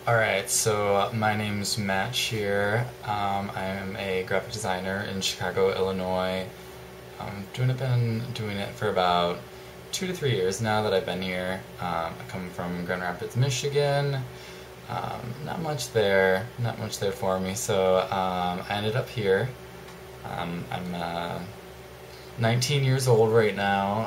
Alright, so my name's Matt Shear. I am a graphic designer in Chicago, Illinois. Been doing it for about 2 to 3 years now that I've been here. I come from Grand Rapids, Michigan. Not much there for me, so I ended up here. I'm 19 years old right now,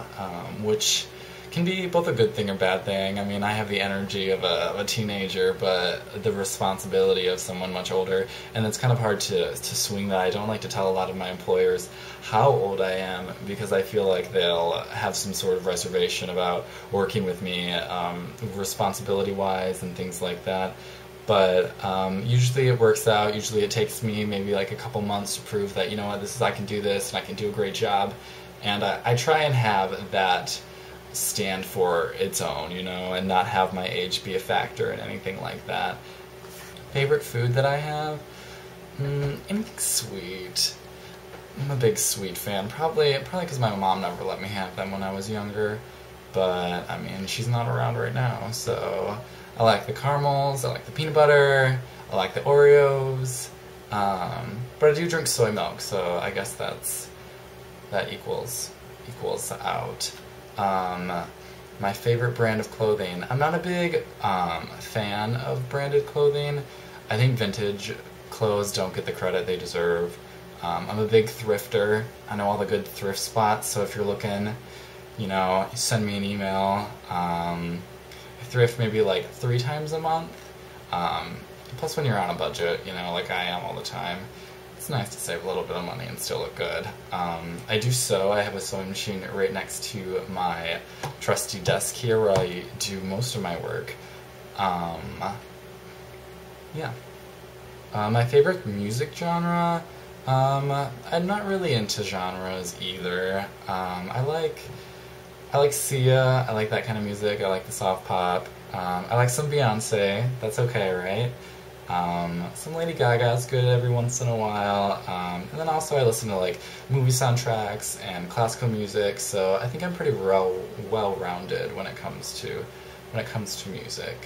which can be both a good thing or bad thing. I mean, I have the energy of a teenager, but the responsibility of someone much older, and it's kind of hard to swing that. I don't like to tell a lot of my employers how old I am because I feel like they'll have some sort of reservation about working with me, responsibility-wise and things like that. But usually it works out. Usually it takes me maybe like a couple months to prove that, you know what, I can do this and I can do a great job. And I try and have that stand for its own, and not have my age be a factor in anything like that. Favorite food that I have? Anything sweet. I'm a big sweet fan. Probably because my mom never let me have them when I was younger. But, I mean, she's not around right now, so I like the caramels, I like the peanut butter, I like the Oreos, but I do drink soy milk, so I guess that equals out. My favorite brand of clothing. I'm not a big fan of branded clothing. I think vintage clothes don't get the credit they deserve. I'm a big thrifter. I know all the good thrift spots, so if you're looking, send me an email. I thrift maybe like 3 times a month. Plus when you're on a budget, like I am all the time, it's nice to save a little bit of money and still look good. I do sew. I have a sewing machine right next to my trusty desk here where I do most of my work. Yeah. My favorite music genre? I'm not really into genres either. I like Sia. I like that kind of music. I like the soft pop. I like some Beyonce. That's okay, right? Some Lady Gaga's good every once in a while, and then also I listen to like movie soundtracks and classical music, so I think I'm pretty well-rounded when it comes to music.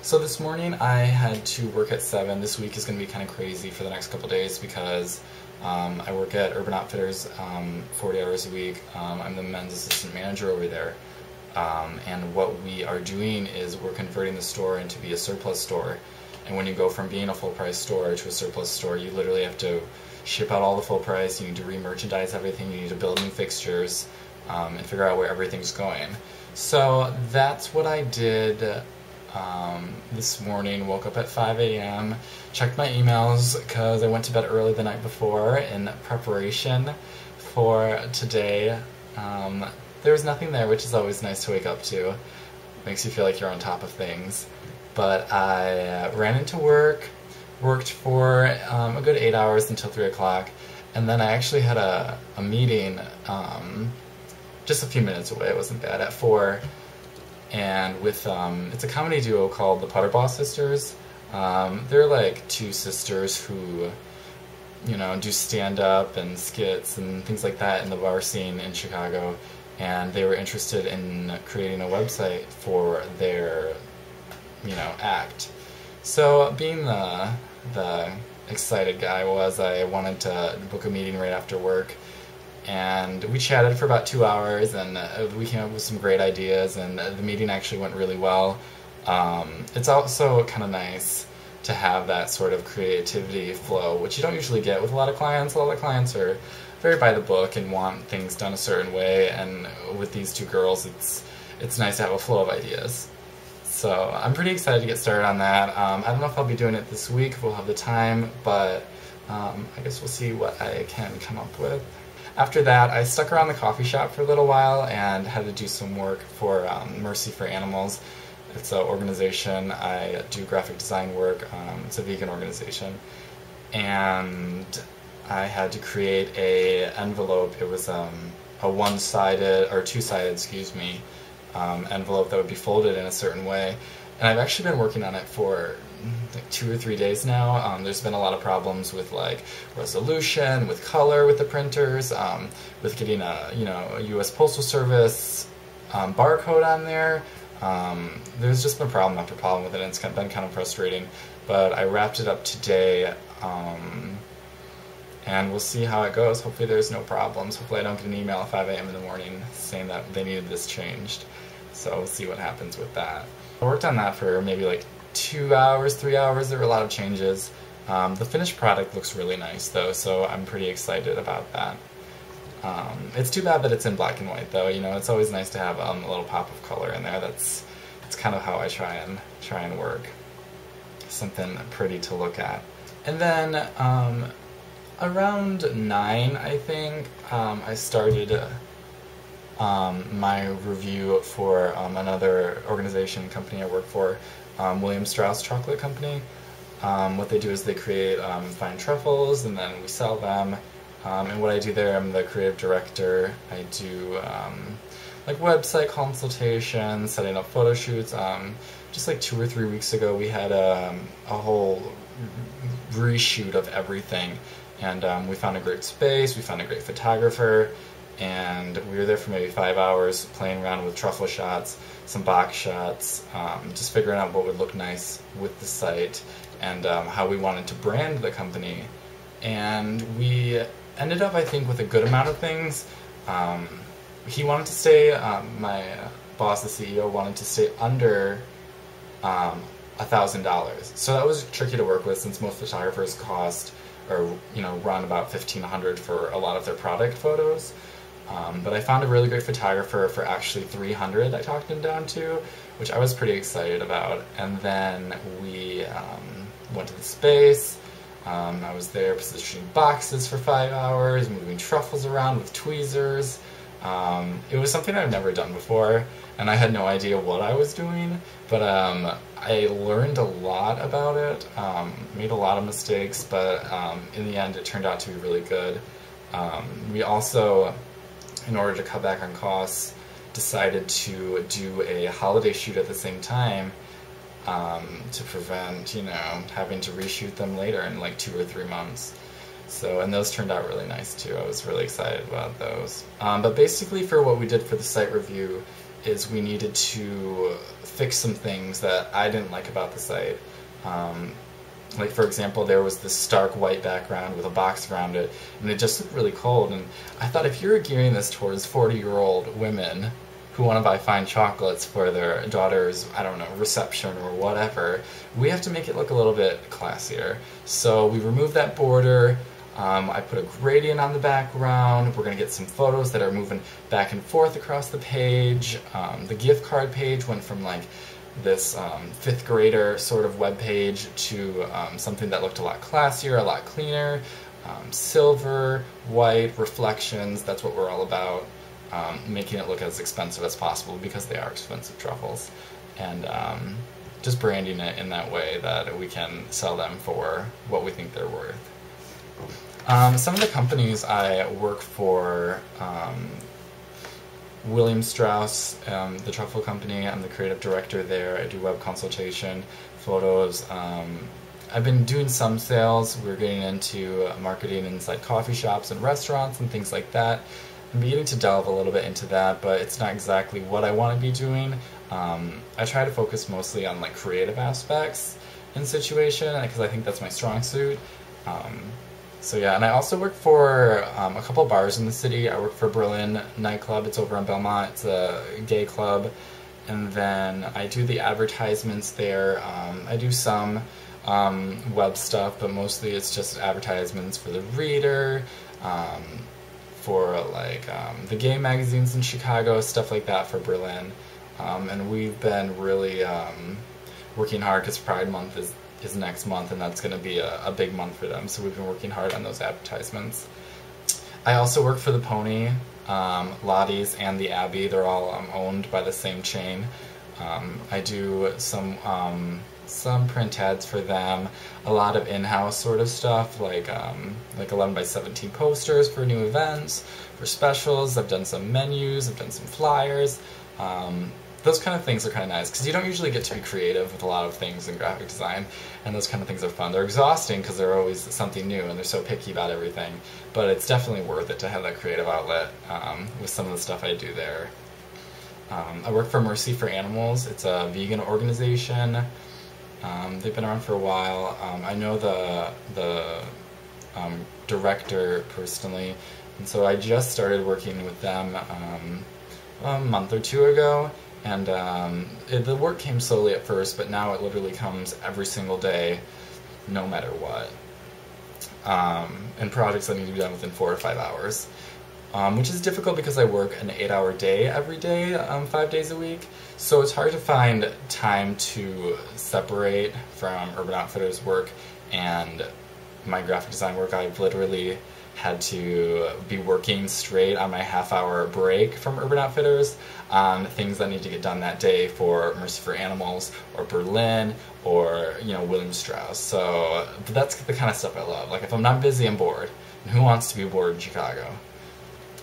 So this morning I had to work at 7. This week is going to be kind of crazy for the next couple days because I work at Urban Outfitters 40 hours a week. I'm the men's assistant manager over there. And what we are doing is we're converting the store into be a surplus store. And when you go from being a full-price store to a surplus store, you literally have to ship out all the full price, you need to re-merchandise everything, you need to build new fixtures, and figure out where everything's going. So that's what I did this morning. Woke up at 5 a.m., checked my emails because I went to bed early the night before in preparation for today. There was nothing there, which is always nice to wake up to. Makes you feel like you're on top of things. But I ran into work, worked for a good 8 hours until 3 o'clock, and then I actually had a meeting just a few minutes away, it wasn't bad, at 4, and with, it's a comedy duo called the Putterboss Sisters. They're like 2 sisters who, do stand-up and skits and things like that in the bar scene in Chicago, and they were interested in creating a website for their act. So being the excited guy I wanted to book a meeting right after work, and we chatted for about 2 hours, and we came up with some great ideas, and the meeting actually went really well. It's also kind of nice to have that sort of creativity flow, which you don't usually get with a lot of clients. A lot of clients are very by the book and want things done a certain way, and with these 2 girls, it's nice to have a flow of ideas. So I'm pretty excited to get started on that. I don't know if I'll be doing it this week, if we'll have the time, but I guess we'll see what I can come up with. After that, I stuck around the coffee shop for a little while and had to do some work for Mercy for Animals. It's an organization. I do graphic design work. It's a vegan organization. And I had to create a envelope. It was a one-sided, or two-sided, excuse me, envelope that would be folded in a certain way. And I've actually been working on it for like 2 or 3 days now. There's been a lot of problems with like resolution, with color with the printers, with getting a US Postal Service barcode on there. There's just been problem after problem with it, and it's been kind of frustrating. But I wrapped it up today, and we'll see how it goes. Hopefully there's no problems. Hopefully I don't get an email at 5 a.m. in the morning saying that they needed this changed. So we'll see what happens with that. I worked on that for maybe like 2 hours, 3 hours. There were a lot of changes. The finished product looks really nice though, so I'm pretty excited about that. It's too bad that it's in black and white though. You know, it's always nice to have a little pop of color in there. That's kind of how I try and work. Something pretty to look at. And then around 9, I think, I started my review for another organization, company I work for, William Strauss Chocolate Company. What they do is they create fine truffles, and then we sell them. And what I do there, I'm the creative director. I do like website consultations, setting up photo shoots. Just like 2 or 3 weeks ago, we had a whole reshoot of everything, and we found a great space, we found a great photographer, and we were there for maybe 5 hours playing around with truffle shots, some box shots, just figuring out what would look nice with the site, and how we wanted to brand the company. And we ended up, I think, with a good amount of things. He wanted to stay, my boss, the CEO, wanted to stay under $1,000. So that was tricky to work with, since most photographers cost, or run about $1,500 for a lot of their product photos. But I found a really great photographer for actually $300 I talked him down to, which I was pretty excited about. And then we went to the space. I was there positioning boxes for 5 hours, moving truffles around with tweezers. It was something I've never done before, and I had no idea what I was doing, but I learned a lot about it, made a lot of mistakes, but in the end it turned out to be really good. We also, in order to cut back on costs, decided to do a holiday shoot at the same time, to prevent, having to reshoot them later in like 2 or 3 months. So, and those turned out really nice too. I was really excited about those. But basically for what we did for the site review is we needed to fix some things that I didn't like about the site. Like, for example, there was this stark white background with a box around it, and it just looked really cold. And I thought, if you're gearing this towards 40-year-old women who want to buy fine chocolates for their daughter's, I don't know, reception or whatever, we have to make it look a little bit classier. So we removed that border. I put a gradient on the background. We're going to get some photos that are moving back and forth across the page. The gift card page went from like this 5th grader sort of web page to something that looked a lot classier, a lot cleaner. Silver, white, reflections, that's what we're all about. Making it look as expensive as possible, because they are expensive truffles. And just branding it in that way that we can sell them for what we think they're worth. Some of the companies I work for, William Strauss, the truffle company, I'm the creative director there. I do web consultation, photos. I've been doing some sales. We're getting into marketing inside coffee shops and restaurants and things like that. I'm beginning to delve a little bit into that, but it's not exactly what I want to be doing. I try to focus mostly on like creative aspects in situation, because I think that's my strong suit. So yeah, and I also work for a couple bars in the city. I work for Berlin Nightclub. It's over on Belmont. It's a gay club. And then I do the advertisements there. I do some web stuff, but mostly it's just advertisements for the Reader, for like the gay magazines in Chicago, stuff like that for Berlin. And we've been really working hard, because Pride Month is next month, and that's going to be a big month for them, so we've been working hard on those advertisements. I also work for the Pony, Lottie's, and the Abbey. They're all owned by the same chain. I do some print ads for them, a lot of in-house sort of stuff, like 11 by 17 posters for new events, for specials. I've done some menus, I've done some flyers. Those kind of things are kind of nice, because you don't usually get to be creative with a lot of things in graphic design, and those kind of things are fun. They're exhausting, because they're always something new, and they're so picky about everything, but it's definitely worth it to have that creative outlet with some of the stuff I do there. I work for Mercy for Animals. It's a vegan organization. They've been around for a while. I know the director personally, and so I just started working with them a month or two ago, and the work came slowly at first, but now it literally comes every single day, no matter what. And projects that need to be done within 4 or 5 hours, which is difficult because I work an 8-hour day every day, 5 days a week, so it's hard to find time to separate from Urban Outfitters work and my graphic design work. I've literally had to be working straight on my half-hour break from Urban Outfitters on things that need to get done that day for Mercy for Animals or Berlin or, you know, William Strauss. So that's the kind of stuff I love. Like, if I'm not busy, I'm bored. And who wants to be bored in Chicago?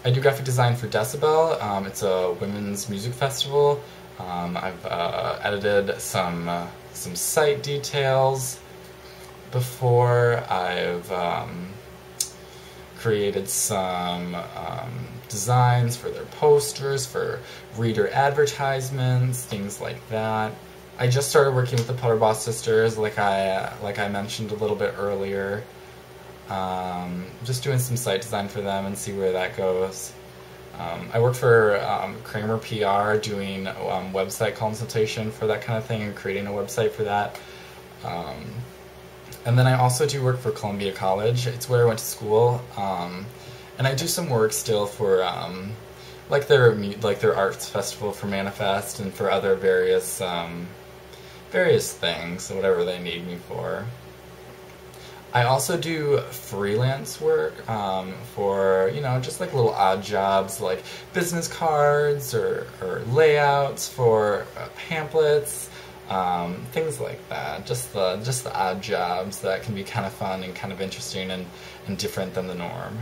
I do graphic design for Decibel. It's a women's music festival. I've edited some site details before. I've created some designs for their posters, for reader advertisements, things like that. I just started working with the Putterboss sisters, like I mentioned a little bit earlier. Just doing some site design for them and see where that goes. I work for Kramer PR, doing website consultation for that kind of thing and creating a website for that. And then I also do work for Columbia College. It's where I went to school, and I do some work still for like their arts festival for Manifest and for other various things, whatever they need me for. I also do freelance work for, you know, just like little odd jobs like business cards or layouts for pamphlets. Things like that, just the odd jobs that can be kind of fun and kind of interesting and different than the norm.